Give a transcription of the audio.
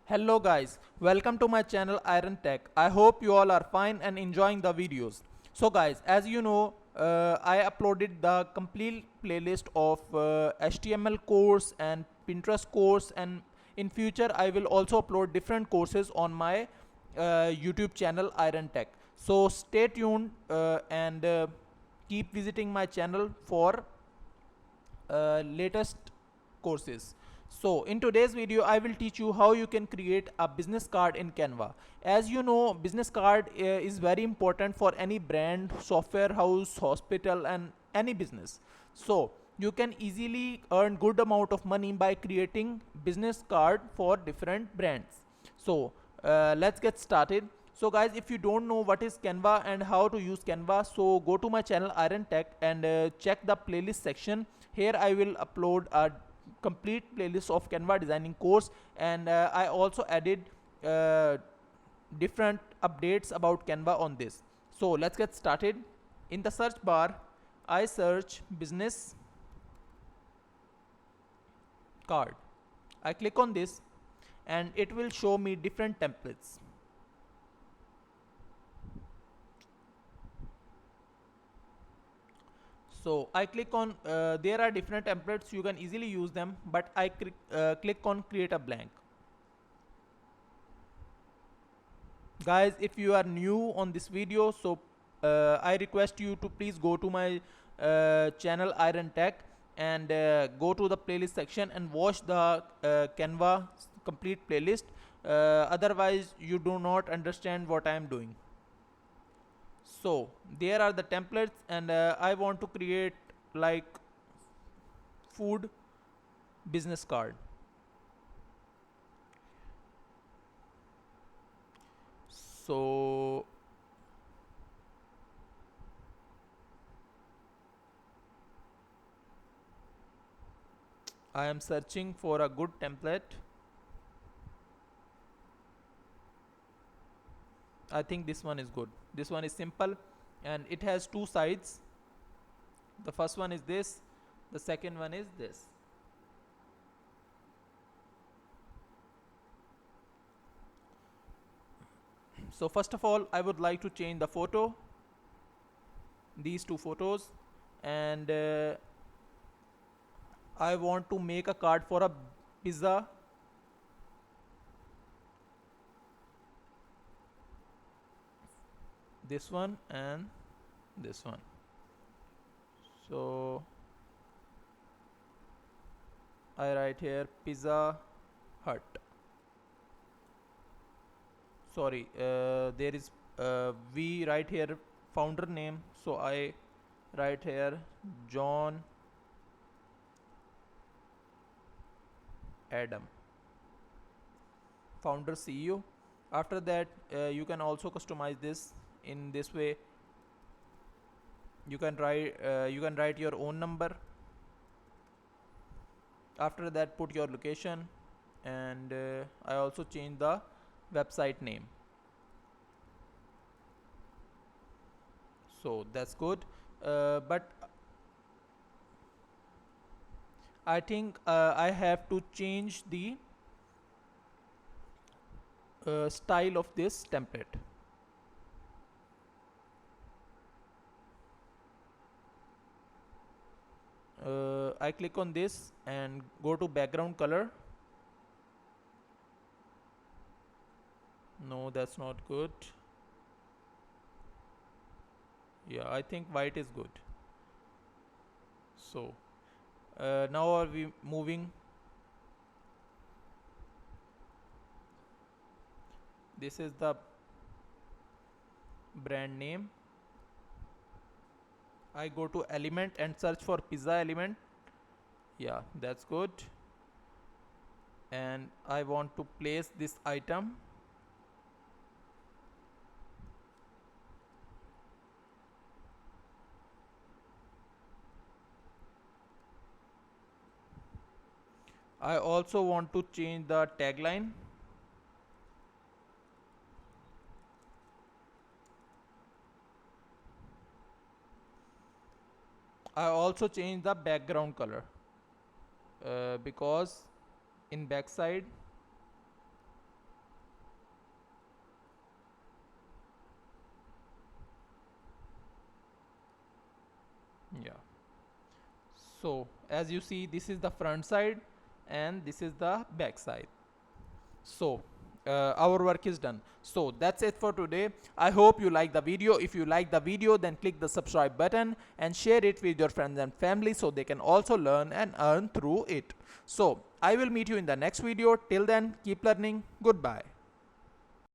Hello guys, welcome to my channel Iron Tech. I hope you all are fine and enjoying the videos. So guys, as you know, I uploaded the complete playlist of HTML course and Pinterest course, and in future I will also upload different courses on my YouTube channel Iron Tech. So stay tuned and keep visiting my channel for latest courses. So in today's video I will teach you how you can create a business card in Canva. As you know, business card is very important for any brand, software house, hospital and any business. So you can easily earn good amount of money by creating business card for different brands. So let's get started. So guys, if you don't know what is Canva and how to use Canva, so go to my channel Iron Tech and check the playlist section. Here I will upload a complete playlist of Canva designing course, and I also added uh, different updates about Canva on this. So let's get started. In the search bar I search business card. I click on this and it will show me different templates. So I click on there are different templates, you can easily use them, but I click on create a blank. Guys, if you are new on this video, so I request you to please go to my channel Iron Tech and go to the playlist section and watch the Canva complete playlist. Otherwise you do not understand what I am doing. So there are the templates, and I want to create like food business card. So I am searching for a good template. I think this one is good. This one is simple and it has two sides. The first one is this, the second one is this. So first of all I would like to change the photo, these two photos, and I want to make a card for a pizza. This one and this one. So I write here Pizza Hut. Sorry, there is we write here founder name, so I write here John Adam, founder CEO. After that you can also customize this in this way. You can write your own number. After that put your location, and I also change the website name. So that's good, but I think I have to change the style of this template. I click on this and go to background color. No, that's not good. Yeah, I think white is good. So now are we moving. This is the brand name. I go to element and search for pizza element. Yeah, that's good. And I want to place this item. I also want to change the tagline. I also change the background color because in backside Yeah. So as you see, this is the front side and this is the back side. So our work is done. So that's it for today. I hope you like the video. If you like the video, then click the subscribe button and share it with your friends and family so they can also learn and earn through it. So I will meet you in the next video. Till then, keep learning. Goodbye.